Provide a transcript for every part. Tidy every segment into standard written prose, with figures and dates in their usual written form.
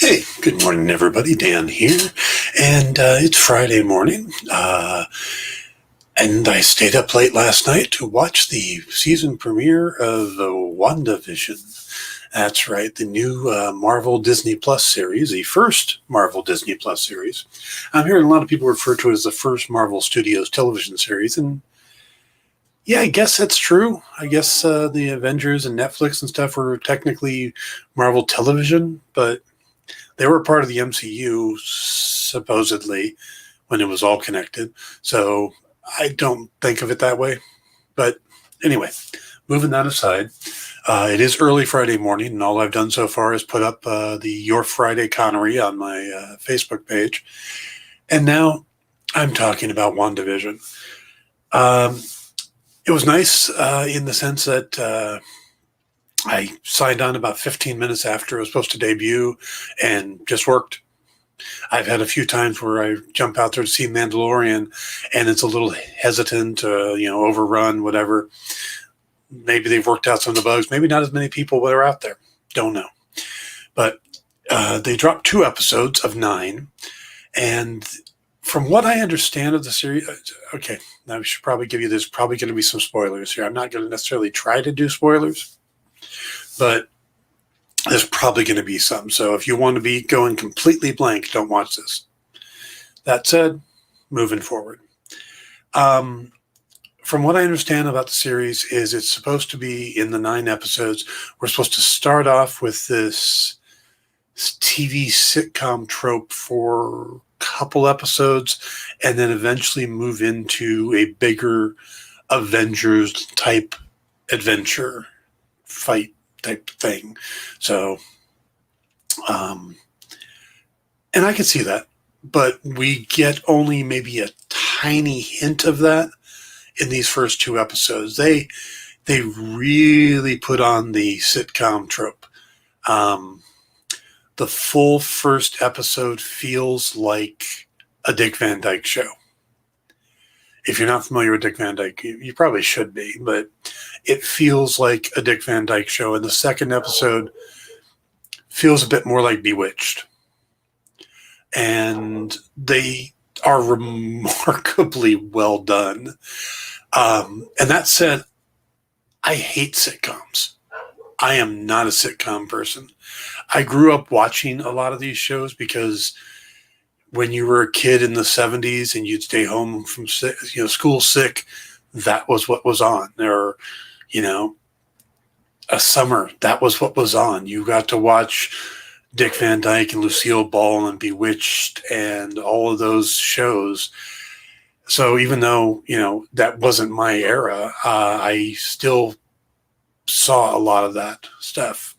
Hey, good morning, everybody. Dan here, and it's Friday morning, and I stayed up late last night to watch the season premiere of WandaVision. That's right, the new Marvel Disney Plus series, the first Marvel Disney Plus series. I'm hearing a lot of people refer to it as the first Marvel Studios television series, and yeah, I guess that's true. I guess the Avengers and Netflix and stuff were technically Marvel television, but they were part of the MCU, supposedly, when it was all connected. So I don't think of it that way. But anyway, moving that aside, it is early Friday morning, and all I've done so far is put up the Your Friday Connery on my Facebook page. And now I'm talking about WandaVision. It was nice in the sense that I signed on about 15 minutes after it was supposed to debut and just worked. I've had a few times where I jump out there to see Mandalorian and it's a little hesitant, overrun, whatever. Maybe they've worked out some of the bugs. Maybe not as many people that are out there. Don't know. But they dropped 2 episodes of 9. And from what I understand of the series, okay, now we should probably give you this. Probably going to be some spoilers here. I'm not going to necessarily try to do spoilers, but there's probably going to be some. So if you want to be going completely blank, don't watch this. That said, moving forward. From what I understand about the series is it's supposed to be in the 9 episodes. We're supposed to start off with this TV sitcom trope for a couple episodes and then eventually move into a bigger Avengers type adventure fight type thing. So, and I can see that, but we get only maybe a tiny hint of that in these first 2 episodes. They really put on the sitcom trope. The full first episode feels like a Dick Van Dyke show. If you're not familiar with Dick Van Dyke, you probably should be, but it feels like a Dick Van Dyke show. And the second episode feels a bit more like Bewitched. And they are remarkably well done. And that said, I hate sitcoms. I am not a sitcom person. I grew up watching a lot of these shows because when you were a kid in the 70s and you'd stay home from school sick, that was what was on. Or, a summer, that was what was on. You got to watch Dick Van Dyke and Lucille Ball and Bewitched and all of those shows. So even though, that wasn't my era, I still saw a lot of that stuff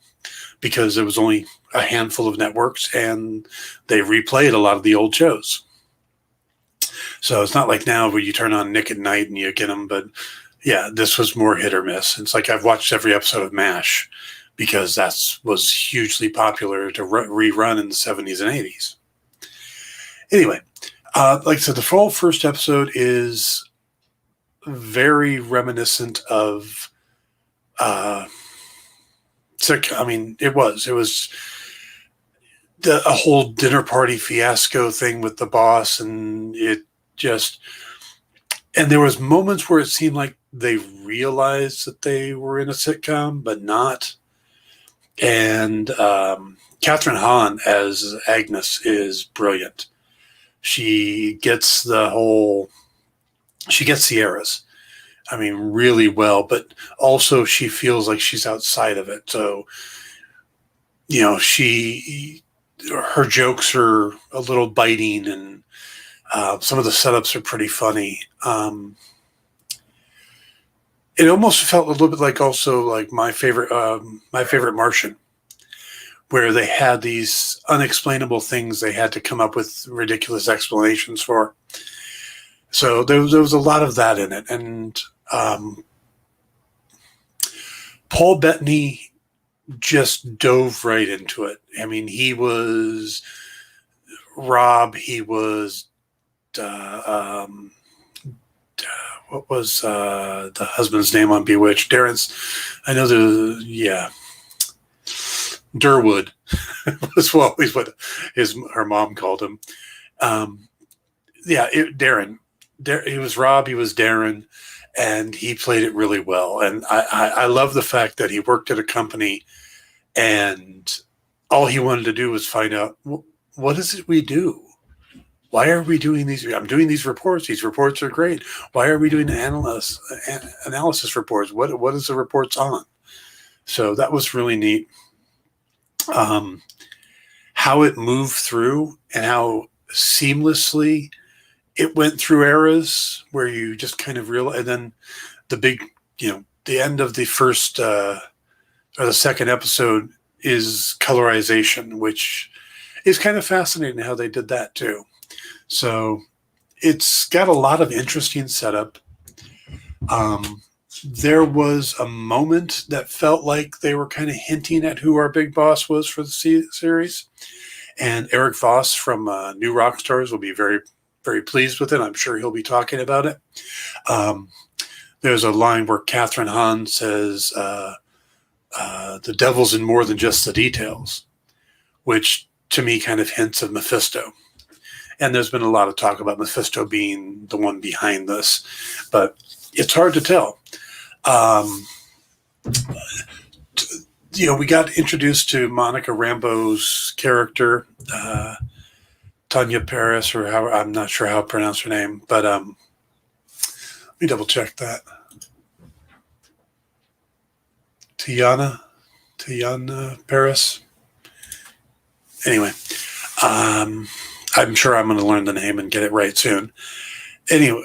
because there was only a handful of networks and they replayed a lot of the old shows. So it's not like now where you turn on Nick at Night and you get them, but yeah, this was more hit or miss. It's like I've watched every episode of MASH because that was hugely popular to rerun in the 70s and 80s. Anyway, like I said, the full first episode is very reminiscent of it was a whole dinner party fiasco thing with the boss, and and there was moments where it seemed like they realized that they were in a sitcom, but not. And Catherine Hahn as Agnes is brilliant. She gets Sierra's. I mean, really well, but also she feels like she's outside of it. So, her jokes are a little biting, and some of the setups are pretty funny. It almost felt a little bit like my favorite Martian, where they had these unexplainable things they had to come up with ridiculous explanations for. So there was a lot of that in it, and Paul Bettany just dove right into it. I mean, he was Rob. He was what was the husband's name on Bewitched? Darren's. I know Durwood was always what her mom called him. Darren. He was Rob. He was Darren, and he played it really well. And I love the fact that he worked at a company, and all he wanted to do was find out, what is it we do? Why are we doing these? I'm doing these reports. These reports are great. Why are we doing analysis reports? What is the reports on? So that was really neat. How it moved through and how seamlessly it went through eras where you just kind of realize, and then the big, the end of the first or the second episode is colorization, which is kind of fascinating how they did that too. So it's got a lot of interesting setup. There was a moment that felt like they were kind of hinting at who our big boss was for the series. And Eric Voss from New Rockstars will be very, very pleased with it. I'm sure he'll be talking about it. There's a line where Catherine Hahn says, the devil's in more than just the details, which to me kind of hints of Mephisto. And there's been a lot of talk about Mephisto being the one behind this, but it's hard to tell. We got introduced to Monica Rambeau's character, Tanya Paris, or how, I'm not sure how to pronounce her name, but let me double check that. Tiana Paris. Anyway, I'm sure I'm going to learn the name and get it right soon. Anyway,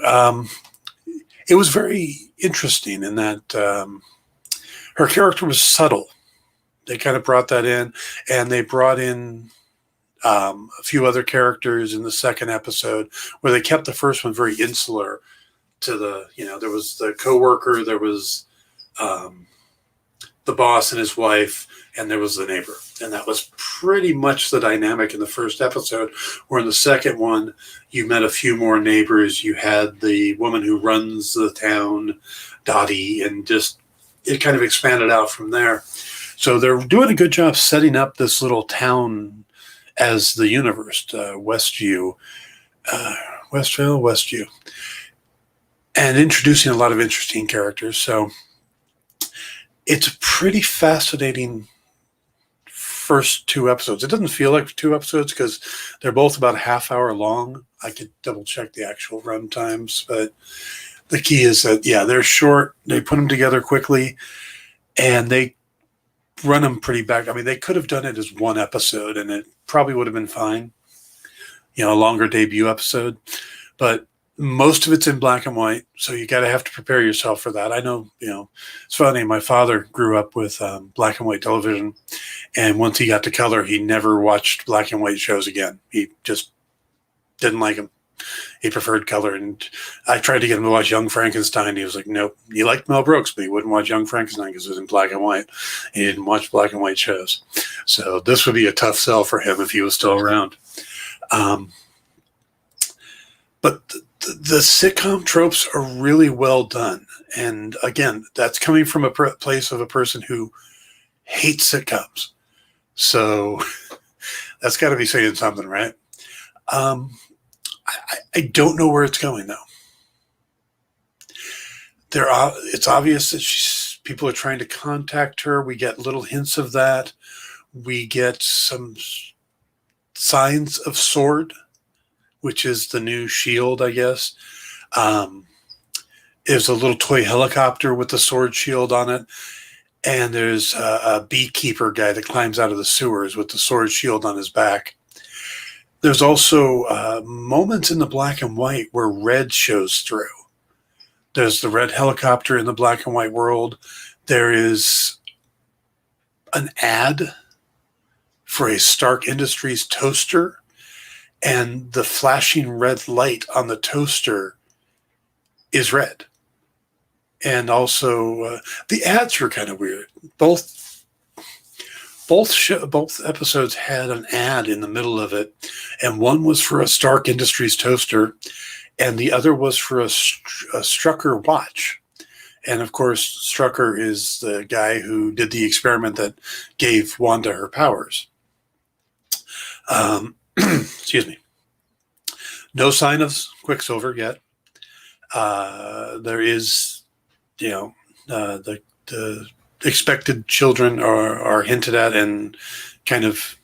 it was very interesting in that her character was subtle. They kind of brought that in, and they brought in a few other characters in the second episode where they kept the first one very insular to there was the coworker, there was the boss and his wife, and there was the neighbor. And that was pretty much the dynamic in the first episode, where in the second one, you met a few more neighbors. You had the woman who runs the town, Dottie, and just it kind of expanded out from there. So they're doing a good job setting up this little town as the universe, Westview, and introducing a lot of interesting characters. So it's a pretty fascinating first two episodes. It doesn't feel like two episodes because they're both about a half hour long. I could double check the actual run times, but the key is that, they're short. They put them together quickly, and they run them pretty back. I mean, they could have done it as one episode, and it probably would have been fine. A longer debut episode, but most of it's in black and white, so you got to have to prepare yourself for that. I know, it's funny. My father grew up with black and white television, and once he got to color, he never watched black and white shows again. He just didn't like them. He preferred color, and I tried to get him to watch Young Frankenstein. He was like, nope. He liked Mel Brooks, but he wouldn't watch Young Frankenstein because it was in black and white. He didn't watch black and white shows. So this would be a tough sell for him if he was still around. But the sitcom tropes are really well done. And again, that's coming from a place of a person who hates sitcoms. So that's got to be saying something, right? I don't know where it's going, though. It's obvious that people are trying to contact her. We get little hints of that. We get some signs of S.W.O.R.D., which is the new shield, I guess. There's a little toy helicopter with the S.W.O.R.D. shield on it. And there's a beekeeper guy that climbs out of the sewers with the S.W.O.R.D. shield on his back. There's also moments in the black and white where red shows through. There's the red helicopter in the black and white world. There is an ad for a Stark Industries toaster, and the flashing red light on the toaster is red. And also, the ads were kind of weird. Both episodes had an ad in the middle of it, and one was for a Stark Industries toaster, and the other was for a Strucker watch. And of course, Strucker is the guy who did the experiment that gave Wanda her powers. Excuse me. No sign of Quicksilver yet. There is, the expected children are hinted at and kind of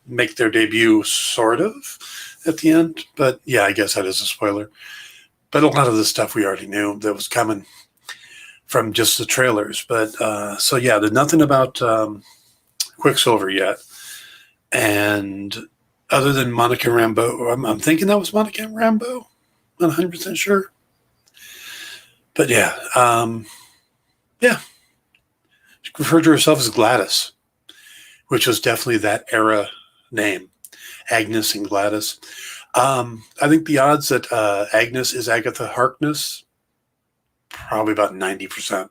make their debut, sort of, at the end. But yeah, I guess that is a spoiler. But a lot of the stuff we already knew that was coming from just the trailers. But so yeah, there's nothing about Quicksilver yet. And other than Monica Rambeau, I'm thinking that was Monica Rambeau. Not 100% sure. But yeah, she referred to herself as Gladys, which was definitely that era name, Agnes and Gladys. I think the odds that Agnes is Agatha Harkness, probably about 90%.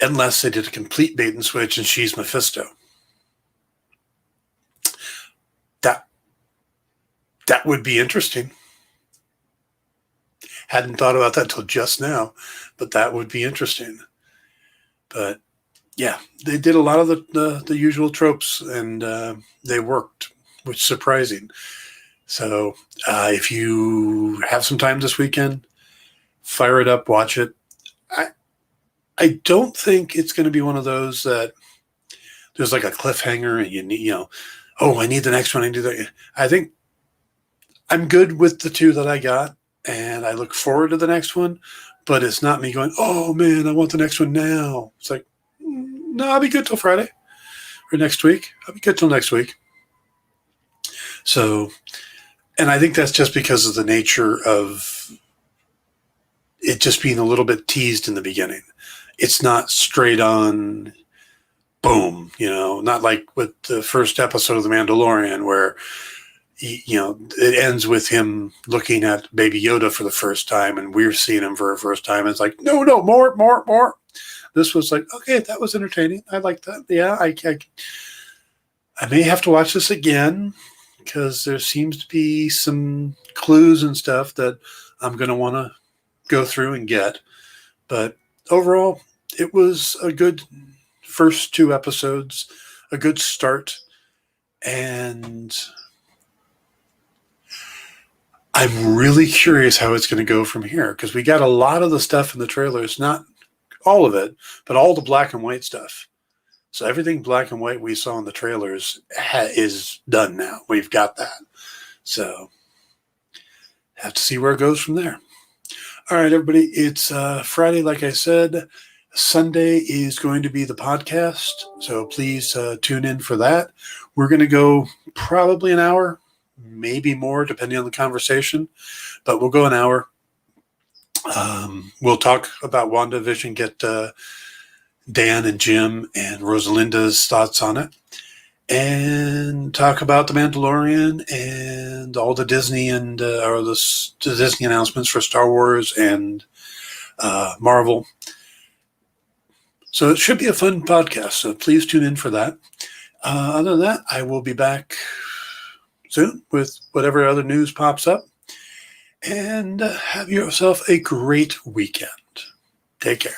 Unless they did a complete bait and switch and she's Mephisto. That would be interesting. Hadn't thought about that till just now, but that would be interesting. But yeah, they did a lot of the usual tropes, and they worked, which is surprising. So if you have some time this weekend, fire it up, watch it. I don't think it's going to be one of those that there's like a cliffhanger and you need, I need the next one. I need that. I think I'm good with the two that I got, and I look forward to the next one, but it's not me going, oh man, I want the next one now. It's like, no, I'll be good till Friday or next week. I'll be good till next week. So, and I think that's just because of the nature of it just being a little bit teased in the beginning. It's not straight on boom, not like with the first episode of The Mandalorian where it ends with him looking at Baby Yoda for the first time, and we're seeing him for the first time. It's like, no, more. This was like, okay, that was entertaining. I like that. Yeah, I may have to watch this again because there seems to be some clues and stuff that I'm going to want to go through and get. But overall, it was a good first 2 episodes, a good start, and I'm really curious how it's going to go from here because we got a lot of the stuff in the trailers, not all of it, but all the black and white stuff. So everything black and white we saw in the trailers is done now. We've got that. So have to see where it goes from there. All right, everybody. It's Friday, like I said. Sunday is going to be the podcast. So please tune in for that. We're going to go probably an hour, maybe more, depending on the conversation, but we'll go an hour. We'll talk about WandaVision, get Dan and Jim and Rosalinda's thoughts on it, and talk about The Mandalorian and all the Disney and the Disney announcements for Star Wars and Marvel. So it should be a fun podcast. So please tune in for that. Other than that, I will be back soon with whatever other news pops up. And have yourself a great weekend. Take care.